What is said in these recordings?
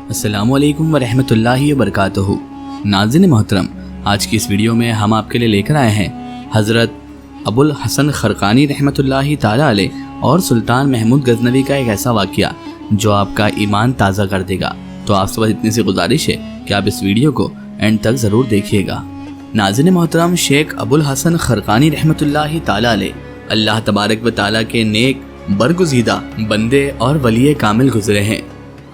السلام علیکم ورحمۃ اللہ وبرکاتہ۔ ناظرین محترم، آج کی اس ویڈیو میں ہم آپ کے لیے لے کر آئے ہیں حضرت ابو الحسن خرقانی رحمۃ اللہ تعالیٰ علیہ اور سلطان محمود غزنوی کا ایک ایسا واقعہ جو آپ کا ایمان تازہ کر دے گا۔ تو آپ سے بس اتنی سی گزارش ہے کہ آپ اس ویڈیو کو اینڈ تک ضرور دیکھیے گا۔ ناظرین محترم، شیخ ابو الحسن خرقانی رحمۃ اللہ تعالیٰ علیہ اللہ تبارک و تعالیٰ کے نیک برگزیدہ بندے اور ولی کامل گزرے ہیں۔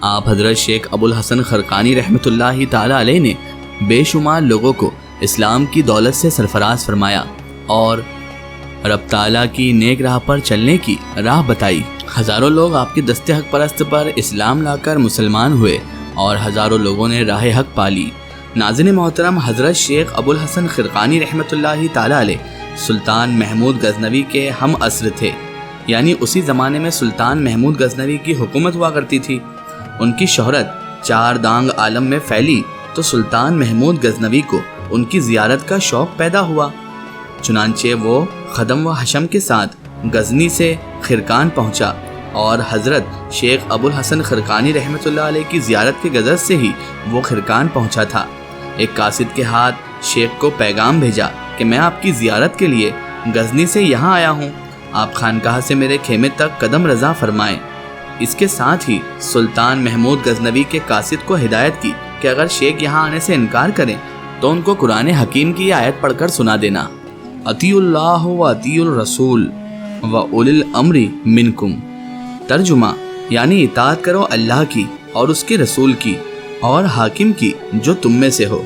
آپ حضرت شیخ ابو الحسن خرقانی رحمۃ اللہ تعالیٰ علیہ نے بے شمار لوگوں کو اسلام کی دولت سے سرفراز فرمایا اور رب تعالیٰ کی نیک راہ پر چلنے کی راہ بتائی۔ ہزاروں لوگ آپ کی دست حق پرست پر اسلام لا کر مسلمان ہوئے اور ہزاروں لوگوں نے راہ حق پالی۔ ناظرین محترم، حضرت شیخ ابو الحسن خرقانی رحمۃ اللہ تعالیٰ علیہ سلطان محمود غزنوی کے ہم عصر تھے، یعنی اسی زمانے میں سلطان محمود غزنوی کی حکومت ہوا کرتی تھی۔ ان کی شہرت چار دانگ عالم میں پھیلی تو سلطان محمود غزنوی کو ان کی زیارت کا شوق پیدا ہوا۔ چنانچہ وہ خدم و حشم کے ساتھ غزنی سے خرقان پہنچا اور حضرت شیخ ابو الحسن خرقانی رحمۃ اللہ علیہ کی زیارت کے غرض سے ہی وہ خرقان پہنچا تھا۔ ایک قاصد کے ہاتھ شیخ کو پیغام بھیجا کہ میں آپ کی زیارت کے لیے غزنی سے یہاں آیا ہوں، آپ خانقاہ سے میرے خیمے تک قدم رضا فرمائیں۔ اس کے ساتھ ہی سلطان محمود غزنوی کے قاصد کو ہدایت کی کہ اگر شیخ یہاں آنے سے انکار کریں تو ان کو قرآن حکیم کی آیت پڑھ کر سنا دینا، اطیعوا اللہ و اطیعوا الرسول و اولی الامر منکم۔ ترجمہ یعنی اطاعت کرو اللہ کی اور اس کے رسول کی اور حاکم کی جو تم میں سے ہو۔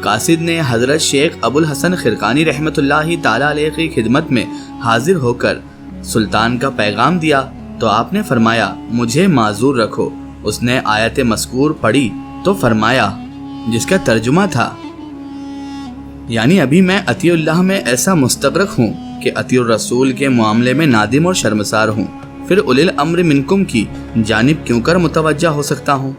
قاصد نے حضرت شیخ ابو الحسن خرقانی رحمۃ اللہ تعالیٰ علیہ کی خدمت میں حاضر ہو کر سلطان کا پیغام دیا تو آپ نے فرمایا مجھے معذور رکھو۔ اس نے آیت مذکور پڑھی تو فرمایا، جس کا ترجمہ تھا، یعنی ابھی میں اطیع اللہ میں ایسا مستغرق ہوں کہ اطیع الرسول کے معاملے میں نادم اور شرمسار ہوں، پھر اولی الامر منکم کی جانب کیوں کر متوجہ ہو سکتا ہوں۔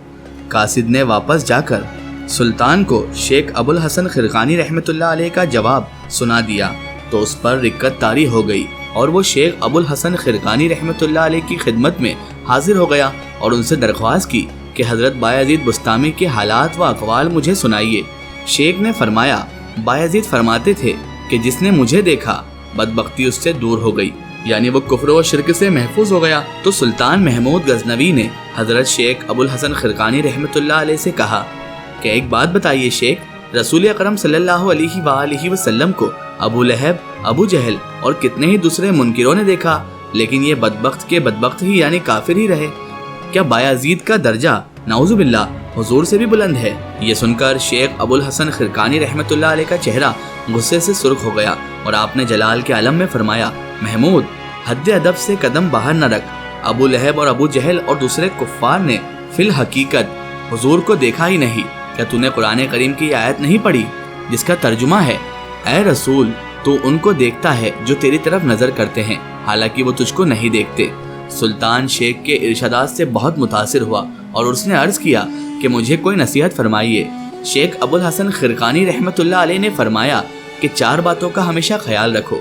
قاصد نے واپس جا کر سلطان کو شیخ ابو الحسن خرقانی رحمۃ اللہ علیہ کا جواب سنا دیا تو اس پر رکت طاری ہو گئی اور وہ شیخ ابو الحسن خرقانی رحمۃ اللہ علیہ کی خدمت میں حاضر ہو گیا اور ان سے درخواست کی کہ حضرت بایزید بستامی کے حالات و اقوال مجھے سنائیے۔ شیخ نے فرمایا، بایزید فرماتے تھے کہ جس نے مجھے دیکھا بدبختی اس سے دور ہو گئی، یعنی وہ کفر و شرک سے محفوظ ہو گیا۔ تو سلطان محمود غزنوی نے حضرت شیخ ابو الحسن خرقانی رحمۃ اللہ علیہ سے کہا کہ ایک بات بتائیے شیخ، رسول اکرم صلی اللہ علیہ وآلہ وسلم کو ابو لہب، ابو جہل اور کتنے ہی دوسرے منکروں نے دیکھا، لیکن یہ بدبخت کے بدبخت ہی یعنی کافر ہی رہے۔ کیا بایزید کا درجہ نعوذ باللہ حضور سے بھی بلند ہے؟ یہ سن کر شیخ ابو الحسن خرقانی رحمۃ اللہ علیہ کا چہرہ غصے سے سرخ ہو گیا اور آپ نے جلال کے عالم میں فرمایا، محمود، حد ادب سے قدم باہر نہ رکھ۔ ابو لہب اور ابو جہل اور دوسرے کفار نے فی الحقیقت حضور کو دیکھا ہی نہیں۔ کیا تو نے قرآن کریم کی آیت نہیں پڑھی جس کا ترجمہ ہے، اے رسول تو ان کو دیکھتا ہے جو تیری طرف نظر کرتے ہیں، حالانکہ وہ تجھ کو نہیں دیکھتے۔ سلطان شیخ کے ارشادات سے بہت متاثر ہوا اور اس نے عرض کیا کہ مجھے کوئی نصیحت فرمائیے۔ شیخ ابو الحسن خرقانی رحمۃ اللہ علیہ نے فرمایا کہ چار باتوں کا ہمیشہ خیال رکھو۔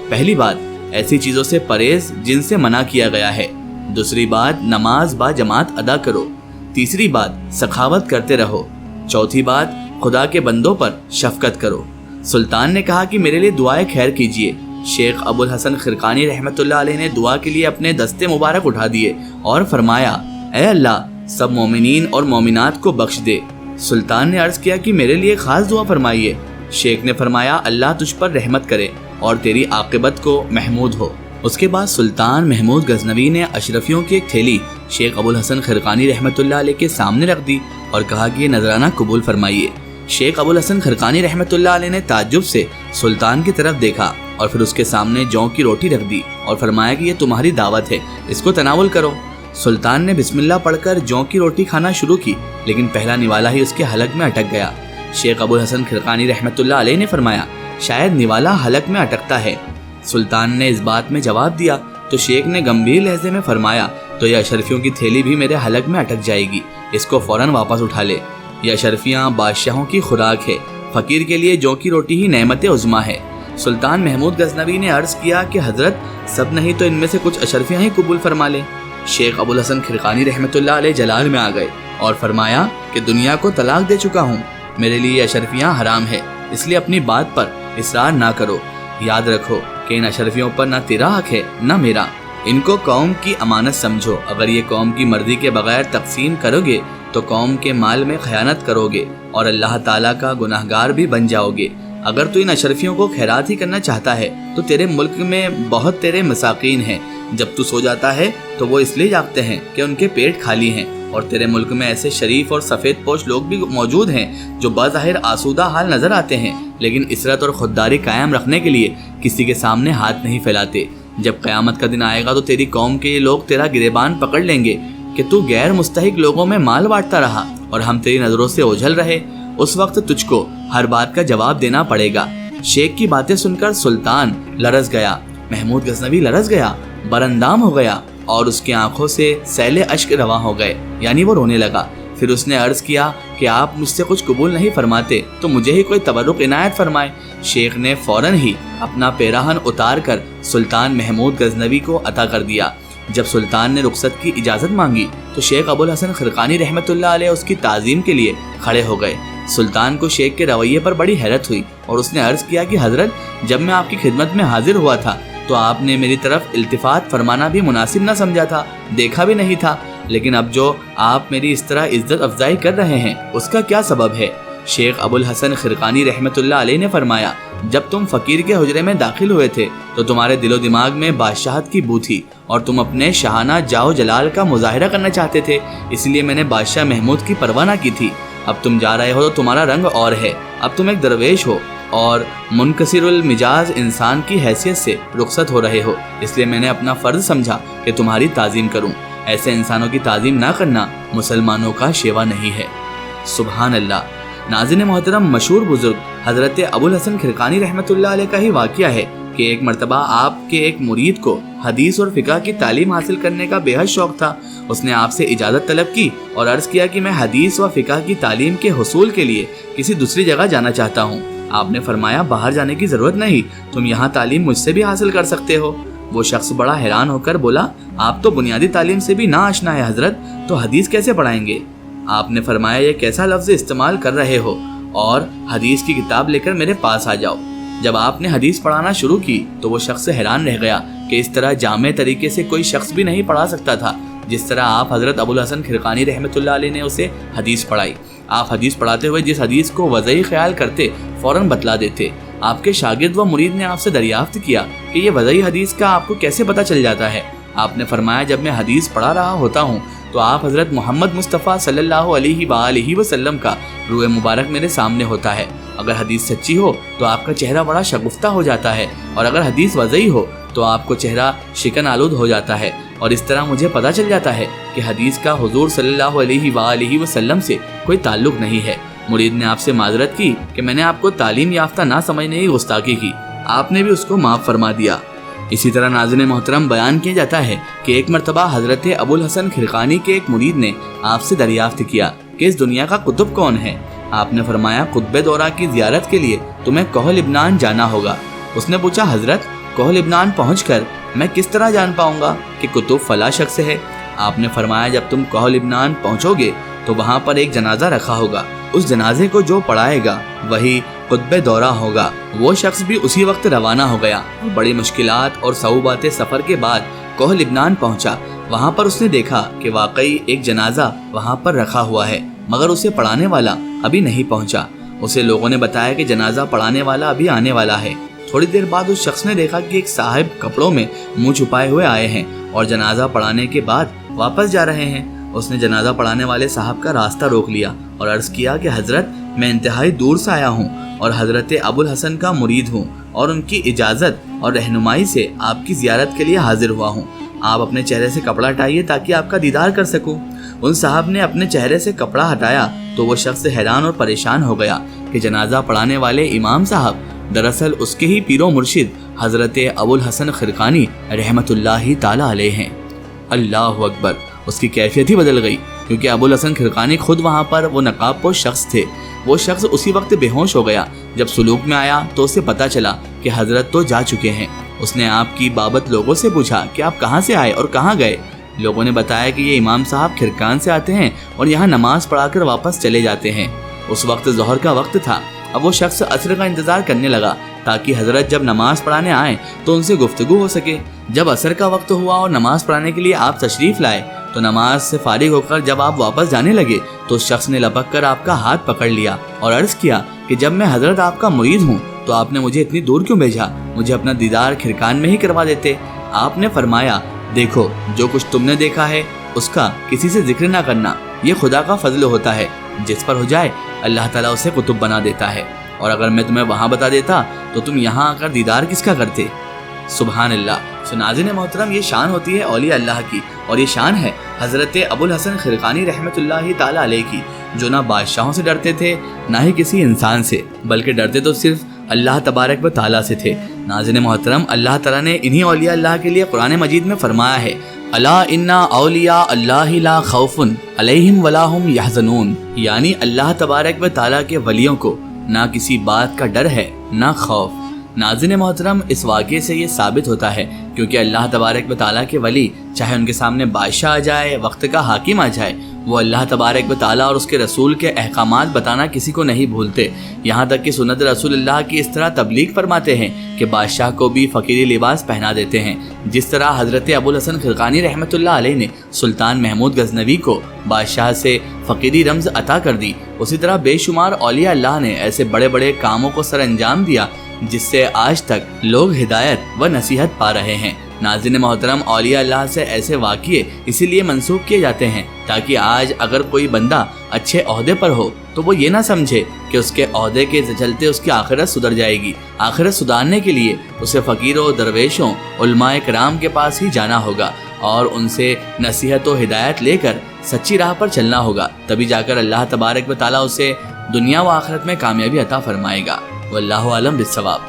پہلی بات، ایسی چیزوں سے پرہیز جن سے منع کیا گیا ہے۔ دوسری بات، نماز با جماعت ادا کرو۔ تیسری بات، سخاوت کرتے رہو۔ چوتھی بات، خدا کے بندوں پر شفقت کرو۔ سلطان نے کہا کہ میرے لیے دعائے خیر کیجیے۔ شیخ ابو الحسن خرقانی رحمۃ اللہ علیہ نے دعا کے لیے اپنے دستے مبارک اٹھا دیے اور فرمایا، اے اللہ، سب مومنین اور مومنات کو بخش دے۔ سلطان نے عرض کیا کہ میرے لیے خاص دعا فرمائیے۔ شیخ نے فرمایا، اللہ تجھ پر رحمت کرے اور تیری عاقبت کو محمود ہو۔ اس کے بعد سلطان محمود غزنوی نے اشرفیوں کی ایک تھیلی شیخ ابو الحسن خرقانی رحمۃ اللہ علیہ کے سامنے رکھ دی اور کہا کہ یہ نذرانہ قبول فرمائیے۔ شیخ ابو الحسن خرقانی رحمۃ اللہ علیہ نے تعجب سے سلطان کی طرف دیکھا اور پھر اس کے سامنے جوں کی روٹی رکھ دی اور فرمایا کہ یہ تمہاری دعوت ہے، اس کو تناول کرو۔ سلطان نے بسم اللہ پڑھ کر جوں کی روٹی کھانا شروع کی، لیکن پہلا نوالا ہی اس کے حلق میں اٹک گیا۔ شیخ ابو الحسن خرقانی رحمۃ اللہ علیہ نے فرمایا، شاید نوالا حلق میں اٹکتا ہے۔ سلطان نے اس بات میں جواب دیا تو شیخ نے گمبھیر لہجے میں فرمایا، تو یہ اشرفیوں کی تھیلی بھی میرے حلق میں اٹک جائے گی، اس کو فوراً واپس اٹھا لے۔ یہ اشرفیاں بادشاہوں کی خوراک ہے، فقیر کے لیے جوں کی روٹی ہی نعمت عظمیٰ ہے۔ سلطان محمود غزنوی نے عرض کیا کہ حضرت، سب نہیں تو ان میں سے کچھ اشرفیاں ہی قبول فرما لیں۔ شیخ ابو الحسن خرقانی رحمۃ اللہ علیہ جلال میں آ گئے اور فرمایا کہ دنیا کو طلاق دے چکا ہوں، میرے لیے اشرفیاں حرام ہے، اس لیے اپنی بات پر اصرار نہ کرو۔ یاد رکھو کہ ان اشرفیوں پر نہ تیرا حق ہے نہ میرا، ان کو قوم کی امانت سمجھو، اگر یہ قوم کی مرضی کے بغیر تقسیم کرو گے تو قوم کے مال میں خیانت کرو گے اور اللہ تعالیٰ کا گناہگار بھی بن جاؤ گے۔ اگر تو ان اشرفیوں کو خیرات ہی کرنا چاہتا ہے تو تیرے ملک میں بہت تیرے مساکین ہیں، جب تو سو جاتا ہے تو وہ اس لیے جاگتے ہیں کہ ان کے پیٹ خالی ہیں، اور تیرے ملک میں ایسے شریف اور سفید پوش لوگ بھی موجود ہیں جو بظاہر آسودہ حال نظر آتے ہیں، لیکن عصرت اور خودداری قائم رکھنے کے لیے کسی کے سامنے ہاتھ نہیں پھیلاتے۔ جب قیامت کا دن آئے گا تو تیری قوم کے یہ لوگ تیرا گریبان پکڑ لیں گے کہ تو غیر مستحق لوگوں میں مال بانٹتا رہا اور ہم تیری نظروں سے اوجھل رہے، اس وقت تجھ کو ہر بات کا جواب دینا پڑے گا۔ شیخ کی باتیں سن کر سلطان لرز گیا، محمود غزنوی لرز گیا، برندام ہو گیا اور اس کی آنکھوں سے سیل اشک رواں ہو گئے، یعنی وہ رونے لگا۔ پھر اس نے عرض کیا کہ آپ مجھ سے کچھ قبول نہیں فرماتے تو مجھے ہی کوئی تبرک عنایت فرمائے۔ شیخ نے فوراً ہی اپنا پیراہن اتار کر سلطان محمود غزنوی کو عطا کر دیا۔ جب سلطان نے رخصت کی اجازت مانگی تو شیخ ابو الحسن خرقانی رحمۃ اللہ علیہ اس کی تعظیم کے لیے کھڑے ہو گئے۔ سلطان کو شیخ کے رویے پر بڑی حیرت ہوئی اور اس نے عرض کیا کہ حضرت، جب میں آپ کی خدمت میں حاضر ہوا تھا تو آپ نے میری طرف التفات فرمانا بھی مناسب نہ سمجھا تھا، دیکھا بھی نہیں تھا، لیکن اب جو آپ میری اس طرح عزت افزائی کر رہے ہیں اس کا کیا سبب ہے؟ شیخ ابو الحسن خرقانی رحمۃ اللہ علیہ نے فرمایا، جب تم فقیر کے حجرے میں داخل ہوئے تھے تو تمہارے دل و دماغ میں بادشاہت کی بو تھی اور تم اپنے شاہانہ جاؤ جلال کا مظاہرہ کرنا چاہتے تھے، اس لیے میں نے بادشاہ محمود کی پرواہ نہ کی تھی۔ اب تم جا رہے ہو تو تمہارا رنگ اور ہے، اب تم ایک درویش ہو اور منکسر المزاج انسان کی حیثیت سے رخصت ہو رہے ہو، اس لیے میں نے اپنا فرض سمجھا کہ تمہاری تعظیم کروں۔ ایسے انسانوں کی تعظیم نہ کرنا مسلمانوں کا شیوا نہیں ہے۔ سبحان اللہ۔ ناظرین محترم، مشہور بزرگ حضرت ابو الحسن خرقانی رحمۃ اللہ علیہ کا ہی واقعہ ہے کہ ایک مرتبہ آپ کے ایک مرید کو حدیث اور فقہ کی تعلیم حاصل کرنے کا بے حد شوق تھا۔ اس نے آپ سے اجازت طلب کی اور عرض کیا کہ میں حدیث و فقہ کی تعلیم کے حصول کے لیے کسی دوسری جگہ جانا چاہتا ہوں۔ آپ نے فرمایا، باہر جانے کی ضرورت نہیں، تم یہاں تعلیم مجھ سے بھی حاصل کر سکتے ہو۔ وہ شخص بڑا حیران ہو کر بولا، آپ تو بنیادی تعلیم سے بھی نا آشنا ہے حضرت، تو حدیث کیسے پڑھائیں گے؟ آپ نے فرمایا، یہ کیسا لفظ استعمال کر رہے ہو، اور حدیث کی کتاب لے کر میرے پاس آ جاؤ۔ جب آپ نے حدیث پڑھانا شروع کی تو وہ شخص حیران رہ گیا کہ اس طرح جامع طریقے سے کوئی شخص بھی نہیں پڑھا سکتا تھا جس طرح آپ حضرت ابو الحسن خرقانی رحمۃ اللہ علیہ نے اسے حدیث پڑھائی۔ آپ حدیث پڑھاتے ہوئے جس حدیث کو وضعی خیال کرتے فوراً بتلا دیتے۔ آپ کے شاگرد و مرید نے آپ سے دریافت کیا کہ یہ وضعی حدیث کا آپ کو کیسے پتہ چل جاتا ہے؟ آپ نے فرمایا، جب میں حدیث پڑھا رہا ہوتا ہوں تو آپ حضرت محمد مصطفیٰ صلی اللہ علیہ وآلہ وسلم کا روح مبارک میرے سامنے ہوتا ہے۔ اگر حدیث سچی ہو تو آپ کا چہرہ بڑا شگفتہ ہو جاتا ہے، اور اگر حدیث وضعی ہو تو آپ کو چہرہ شکن آلود ہو جاتا ہے، اور اس طرح مجھے پتہ چل جاتا ہے کہ حدیث کا حضور صلی اللہ علیہ وآلہ وسلم سے کوئی تعلق نہیں ہے۔ مرید نے آپ سے معذرت کی کہ میں نے آپ کو تعلیم یافتہ نہ سمجھنے کی گستاخی کی، آپ نے بھی اس کو معاف فرما دیا۔ اسی طرح ناظرین محترم، بیان کیا جاتا ہے کہ ایک مرتبہ حضرت ابو الحسن خرقانی کے ایک مرید نے آپ سے دریافت کیا کہ اس دنیا کا قطب کون ہے؟ آپ نے فرمایا، قطب دورہ کی زیارت کے لیے تمہیں کوہ لبنان جانا ہوگا۔ اس نے پوچھا، حضرت کوہ لبنان پہنچ کر میں کس طرح جان پاؤں گا کہ قطب فلاں شخص ہے؟ آپ نے فرمایا، جب تم کوہ لبنان پہنچو گے تو وہاں پر ایک جنازہ رکھا ہوگا، اس جنازے کو جو پڑھائے گا وہی قطب دورہ ہوگا۔ وہ شخص بھی اسی وقت روانہ ہو گیا اور بڑی مشکلات اور صعوبات سفر کے بعد کوہ لبنان پہنچا۔ وہاں پر اس نے دیکھا کہ واقعی ایک جنازہ وہاں پر رکھا ہوا ہے، مگر اسے پڑھانے والا ابھی نہیں پہنچا۔ اسے لوگوں نے بتایا کہ جنازہ پڑھانے والا ابھی آنے والا ہے۔ تھوڑی دیر بعد اس شخص نے دیکھا کہ ایک صاحب کپڑوں میں منہ چھپائے ہوئے آئے ہیں اور جنازہ پڑھانے کے بعد واپس جا رہے ہیں۔ اس نے جنازہ پڑھانے والے صاحب کا راستہ روک لیا اور عرض کیا کہ حضرت، میں انتہائی دور سے آیا ہوں اور حضرت ابو الحسن کا مرید ہوں اور ان کی اجازت اور رہنمائی سے آپ کی زیارت کے لیے حاضر ہوا ہوں۔ آپ اپنے چہرے سے کپڑا ہٹائیے تاکہ آپ کا دیدار کر سکوں۔ ان صاحب نے اپنے چہرے سے کپڑا ہٹایا تو وہ شخص حیران اور پریشان ہو گیا کہ جنازہ پڑھانے والے امام صاحب دراصل اس کے ہی پیر و مرشد حضرت ابو الحسن خرقانی رحمۃ اللہ تعالی علیہ ہیں۔ اللہ اکبر! اس کی کیفیت ہی بدل گئی، کیونکہ ابو الحسن خرقانی خود وہاں پر وہ نقاب پوش شخص تھے۔ وہ شخص اسی وقت بے ہوش ہو گیا۔ جب سلوک میں آیا تو اسے پتہ چلا کہ حضرت تو جا چکے ہیں۔ اس نے آپ کی بابت لوگوں سے پوچھا کہ آپ کہاں سے آئے اور کہاں گئے؟ لوگوں نے بتایا کہ یہ امام صاحب کھرکان سے آتے ہیں اور یہاں نماز پڑھا کر واپس چلے جاتے ہیں۔ اس وقت ظہر کا وقت تھا۔ اب وہ شخص عصر کا انتظار کرنے لگا تاکہ حضرت جب نماز پڑھانے آئیں تو ان سے گفتگو ہو سکے۔ جب عصر کا وقت ہوا اور نماز پڑھانے کے لیے آپ تشریف لائے تو نماز سے فارغ ہو کر جب آپ واپس جانے لگے تو اس شخص نے لپک کر آپ کا ہاتھ پکڑ لیا اور عرض کیا کہ جب میں حضرت آپ کا مرید ہوں تو آپ نے مجھے اتنی دور کیوں بھیجا؟ مجھے اپنا دیدار کھرکان میں ہی کروا دیتے۔ آپ نے فرمایا، دیکھو جو کچھ تم نے دیکھا ہے اس کا کسی سے ذکر نہ کرنا، یہ خدا کا فضل ہوتا ہے، جس پر ہو جائے اللہ تعالیٰ اسے قطب بنا دیتا ہے، اور اگر میں تمہیں وہاں بتا دیتا تو تم یہاں آ کر دیدار کس کا کرتے؟ سبحان اللہ۔ ناظرین محترم، یہ شان ہوتی ہے اولیاء اللہ کی، اور یہ شان ہے حضرت ابوالحسن خرقانی رحمۃ اللہ تعالیٰ علیہ کی، جو نہ بادشاہوں سے ڈرتے تھے نہ ہی کسی انسان سے، بلکہ ڈرتے تو صرف اللہ تبارک و تعالیٰ سے تھے۔ ناظرین محترم، اللہ تعالیٰ نے انہی اولیاء اللہ کے لیے قرآن مجید میں فرمایا ہے، الا ان اولیاء اللہ لا خوف علیہم ولا هم یحزنون، یعنی اللہ تبارک و تعالیٰ کے ولیوں کو نہ کسی بات کا ڈر ہے نہ خوف۔ ناظرین محترم، اس واقعے سے یہ ثابت ہوتا ہے کیونکہ اللہ تبارک و تعالیٰ کے ولی چاہے ان کے سامنے بادشاہ آ جائے، وقت کا حاکم آ جائے، وہ اللہ تبارک و تعالیٰ اور اس کے رسول کے احکامات بتانا کسی کو نہیں بھولتے، یہاں تک کہ سنت رسول اللہ کی اس طرح تبلیغ فرماتے ہیں کہ بادشاہ کو بھی فقیری لباس پہنا دیتے ہیں۔ جس طرح حضرت ابوالحسن خرقانی رحمۃ اللہ علیہ نے سلطان محمود غزنوی کو بادشاہ سے فقیری رمز عطا کر دی، اسی طرح بے شمار اولیاء اللہ نے ایسے بڑے بڑے کاموں کو سر انجام دیا جس سے آج تک لوگ ہدایت و نصیحت پا رہے ہیں۔ ناظرین محترم، اولیاء اللہ سے ایسے واقعے اسی لیے منسوب کیے جاتے ہیں تاکہ آج اگر کوئی بندہ اچھے عہدے پر ہو تو وہ یہ نہ سمجھے کہ اس کے عہدے کے چلتے اس کی آخرت سدھر جائے گی۔ آخرت سدھارنے کے لیے اسے فقیروں، درویشوں، علماء کرام کے پاس ہی جانا ہوگا اور ان سے نصیحت و ہدایت لے کر سچی راہ پر چلنا ہوگا، تبھی جا کر اللہ تبارک و تعالیٰ اسے دنیا و آخرت میں کامیابی عطا فرمائے گا۔ واللہ عالم بالصواب۔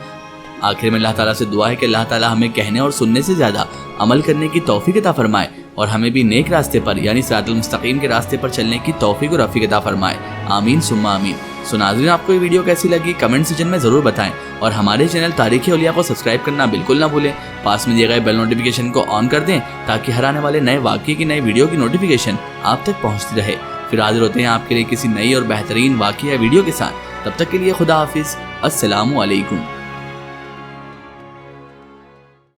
آخر میں اللہ تعالیٰ سے دعا ہے کہ اللہ تعالیٰ ہمیں کہنے اور سننے سے زیادہ عمل کرنے کی توفیق عطا فرمائے اور ہمیں بھی نیک راستے پر یعنی صراط المستقیم کے راستے پر چلنے کی توفیق و رفیق عطا فرمائے، آمین ثم آمین۔ ناظرین، آپ کو یہ ویڈیو کیسی لگی کمنٹ سیکشن میں ضرور بتائیں، اور ہمارے چینل تاریخ اولیاء کو سبسکرائب کرنا بالکل نہ بھولیں، پاس میں دیے گئے بیل نوٹیفیکیشن کو آن کر دیں تاکہ ہر آنے والے نئے واقعے کی نئی ویڈیو کی نوٹیفیکیشن آپ تک پہنچتی رہے۔ پھر حاضر ہوتے ہیں آپ کے لیے کسی نئی اور بہترین واقعہ یا ویڈیو کے ساتھ، تب تک کے لیے خدا حافظ، السلام علیکم۔